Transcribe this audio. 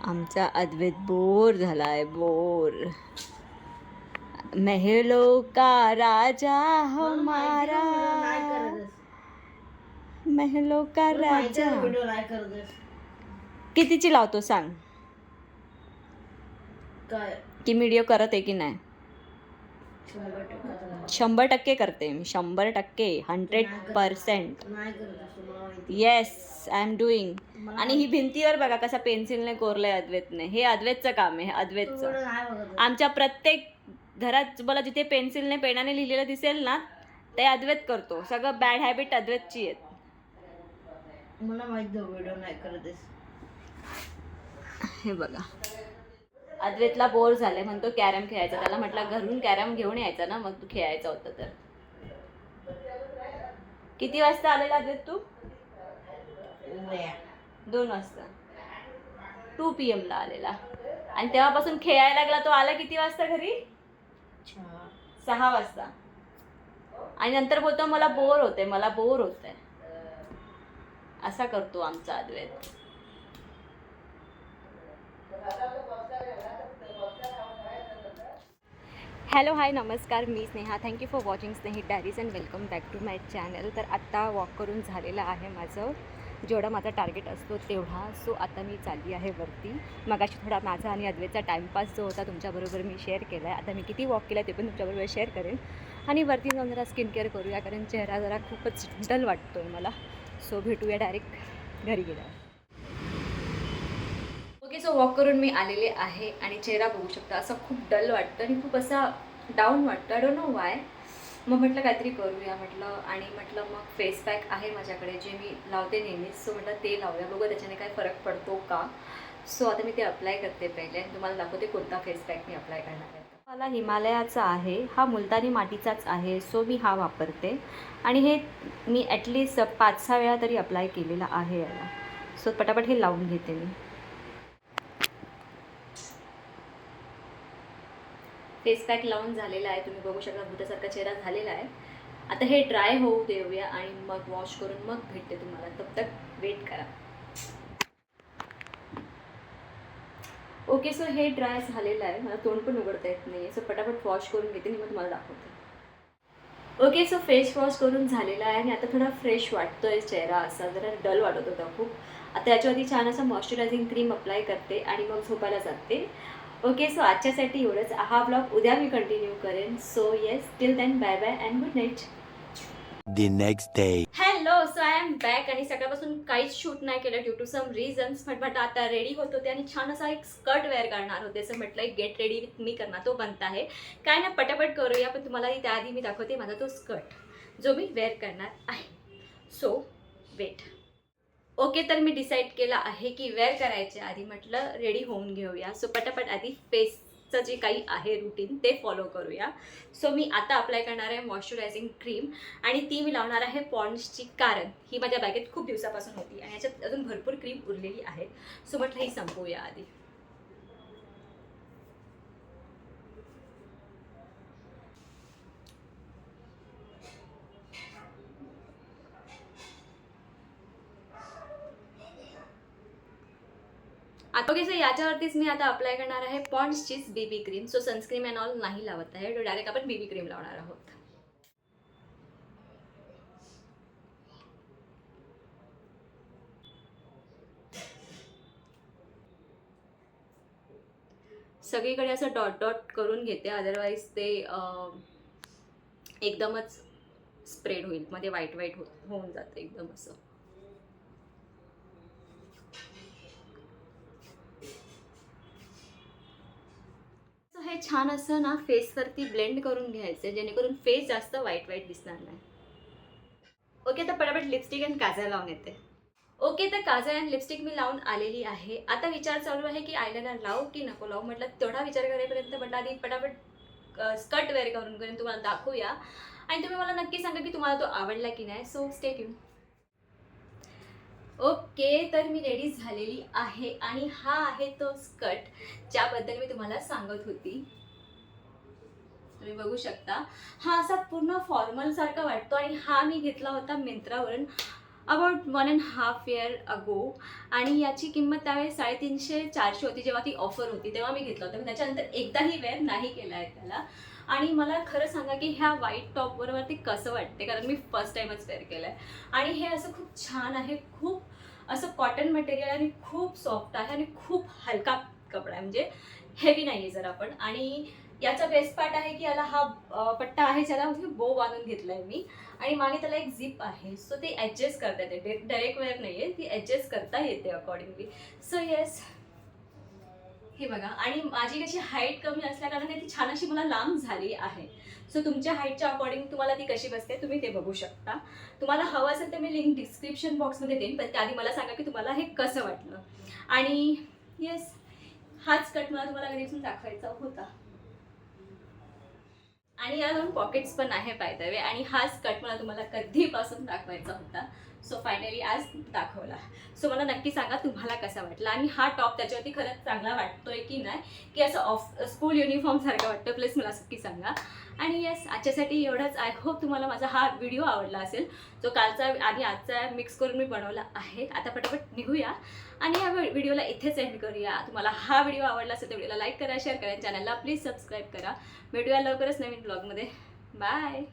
आमचा अद्वैत बोर झालाय, बोर. महलों का राजा हमारा, महलों का राजा. कितीची लावतो सांग की व्हिडिओ करत आहे की नाही? 100% करते मी, 100%, 100%. Yes, I am doing. आणि ही भिंतीवर बघा कसा पेन्सिलने कोरलंय अद्वैतने. हे अद्वैतचं काम आहे, अद्वैतचं. आमच्या प्रत्येक घरात मला जिथे पेन्सिलने पेनाने लिहिलेलं दिसेल ना, ते अद्वैत करतो. सगळं बॅड हॅबिट अद्वैतची आहेत. मला माहिती व्हिडिओ नाही करत. हे बघा, अद्वैतला बोर झाले, म्हणतो कॅरम खेळायचा. त्याला म्हटलं घरून कॅरम घेऊन यायचा ना, मग तू खेळायचं होतं तर. किती वाजता आलेला अद्वैत तू? 2 वाजता. 2 PM ला आलेला. आणि तेव्हापासून खेळायला लागला. तो आला किती वाजता घरी? 6 वाजता. आणि नंतर बोलतो मला बोर होते, मला बोर होतंय. असा करतो आमचा अद्वैत. हॅलो, हाय, नमस्कार. मी Sneha. Thank you for watching Snehi diaries and welcome back to my channel. तर आत्ता वॉक करून झालेलं आहे माझं, जेवढा माझा टार्गेट असतो तेवढा. सो आता मी चालली आहे वरती. मगाशी थोडा माझा आणि अद्वैतचा टाईमपास जो होता तुमच्याबरोबर मी शेअर केला आहे. आता मी किती वॉक केला ते पण तुमच्याबरोबर शेअर करेन. आणि वरती जाऊन जरा स्किन केअर करूया, कारण चेहरा जरा खूपच डल वाटतो आहे मला. सो भेटूया डायरेक्ट घरी गेल्यावर. ओके, सो वॉक करून मी आलेले आहे आणि चेहरा बघू शकता असं खूप डल वाटतं आणि खूप असा डाऊन वाटतं. I don't know Y. मग म्हटलं काहीतरी करूया म्हटलं, आणि म्हटलं मग फेस पॅक आहे माझ्याकडे जे मी लावते नेहमीच. सो म्हटलं ते लावूया, बघू त्याच्याने काय फरक पडतो का. सो आता मी ते अप्लाय करते पहिले आणि तुम्हाला दाखवते कोणता फेस पॅक मी अप्लाय करणार आहे. मला हिमालयाचा आहे, हा मुलतानी मातीचाच आहे. सो मी हा वापरते आणि हे मी ॲटलिस्ट 5-6 वेळा तरी अप्लाय केलेला आहे याला. सो पटापट हे लावून घेते मी. फेस पॅक लावून झालेला आहे, तुम्ही बघू शकता भूतासारखा चेहरा झालेला आहे. आता हे ड्राय होऊ देऊया आणि मग वॉश करून मग भेटते तुम्हाला. तब तक वेट करा. ओके, सो हे ड्राय झालेलं आहे, मला तोंड पण उघडता येत नाही. सो पटापट वॉश करून घेते आणि मग तुम्हाला दाखवते. ओके, सो फेस वॉश करून झालेला आहे आणि आता थोडा फ्रेश वाटतोय चेहरा. असा जरा डल वाटत होता खूप. आता याच्यावरती छान असं मॉइश्चरायझिंग क्रीम अप्लाय करते आणि मग झोपायला जाते. ओके, सो आजच्यासाठी एवढंच. हा ब्लॉग उद्या मी कंटिन्यू करेन. So yes, till then bye bye and good night. The next day. Hello, so I am back. आणि सकाळपासून काहीच शूट नाही केलं ड्यू टू सम रिझन्स. म्हटलं आता रेडी होत होते आणि छान असा एक स्कर्ट वेअर करणार होते. सो म्हटलं एक गेट रेडी विथ मी करणार, तो बनता आहे काय ना, पटापट करूया. पण तुम्हाला त्याआधी मी दाखवते माझा तो स्कर्ट जो मी वेअर करणार आहे. So weight. ओके, तर मी डिसाईड केलं आहे की वेअर करायच्या आधी म्हटलं रेडी होऊन घेऊया. सो पटापट आधी फेसचं जे काही आहे रुटीन ते फॉलो करूया. सो मी आता अप्लाय करणार आहे मॉइश्चरायझिंग क्रीम आणि ती मी लावणार आहे पॉन्ड्सची, कारण ही माझ्या बॅगेत खूप दिवसापासून होती आणि याच्यात अजून भरपूर क्रीम उरलेली आहे. सो म्हटलं ही संपवूया आधी. ओके, सो याच्यावरतीच मी आता अप्लाय करणार आहे पॉन्ड्सचीच BB cream. So sunscreen and all नाही लावत आहे, डायरेक्ट आपण बीबी क्रीम लावणार आहोत. सगळीकडे असं डॉट डॉट करून घेते, अदरवाईज ते एकदमच स्प्रेड होईल, मध्ये व्हाईट व्हाईट होऊन जातं एकदम असं. हे छान असं ना फेसवरती ब्लेंड करून घ्यायचं, जेणेकरून फेस जास्त व्हाईट व्हाईट दिसणार नाही. ओके, तर पटापट लिपस्टिक अँड काजळ लावून येते. ओके, तर काजळ अँड लिपस्टिक मी लावून आलेली आहे. आता विचार चालू आहे की आयलाइनर लावू की नको लावू. म्हटलं तेवढा विचार करेपर्यंत म्हटलं आधी पटापट स्कर्ट वेअर करून तुम्हाला दाखवूया आणि तुम्ही मला नक्की सांगा की तुम्हाला तो आवडला की नाही. So stay tune. ओके, तर मी रेडी झालेली आहे आणि हा आहे तो स्कर्ट ज्याबद्दल मी तुम्हाला सांगत होती. तुम्ही बघू शकता, हा असा पूर्ण फॉर्मल सारखा वाटतो आणि हा मी घेतला होता मिंत्रावरून. अबाउट 1.5 year अगो. आणि याची किंमत त्यावेळेस 350-400 होती. जेव्हा ती ऑफर होती तेव्हा मी घेतलं होतं. मी त्याच्यानंतर एकदाही वेअर नाही केला आहे त्याला. आणि मला खरं सांगा की ह्या व्हाईट टॉपबरोबर ते कसं वाटते, कारण मी फर्स्ट टाईमच वेअर केलं आहे. आणि हे असं खूप छान आहे, खूप असं कॉटन मटेरियल आणि खूप सॉफ्ट आहे आणि खूप हलका कपडा आहे, म्हणजे हेवी नाही आहे जरा पण. आणि याचा बेस्ट पार्ट आहे की याला हा पट्टा आहे ज्याला बो बांधून घेतला आहे मी. आणि मागे त्याला एक झिप आहे, सो ते ॲडजस्ट करता येते. डायरेक्ट वेअर नाही आहे, ती ॲडजस्ट करता येते अकॉर्डिंगली. सो येस, हे बघा. आणि माझी कशी हाईट कमी असल्याकारणाने ती छान अशी मला लांब झाली आहे. सो तुमच्या हाईटच्या अकॉर्डिंग तुम्हाला ती कशी बसते तुम्ही ते बघू शकता. तुम्हाला हवं असेल तर मी लिंक डिस्क्रिप्शन बॉक्समध्ये देईन, पण त्याआधी मला सांगा की तुम्हाला हे कसं वाटलं. आणि येस, हाच कट मला तुम्हाला घरीपासून दाखवायचा होता. आणि या 2 पॉकेट्स पण आहे बाय द वे. आणि हाच कट मला तुम्हाला कधीपासून दाखवायचा होता. सो फायनली आज दाखवला. सो मला नक्की सांगा तुम्हाला कसा वाटला. आणि हा टॉप त्याच्यावरती खरंच चांगला वाटतोय की नाही, की असं स्कूल युनिफॉर्मसारखं वाटतं, प्लीज मला नक्की सांगा. आणि येस, आजच्यासाठी एवढंच. आय होप तुम्हाला माझा हा व्हिडिओ आवडला असेल, जो कालचा आणि आजचा मिक्स करून मी बनवला आहे. आता पटापट निघूया आणि या व्हिडिओला इथेच एंड करूया. तुम्हाला हा व्हिडिओ आवडला असेल तर व्हिडिओला लाईक करा, शेअर करा, चॅनलला प्लीज सबस्क्राईब करा. भेटूया लवकरच नवीन ब्लॉगमध्ये. बाय.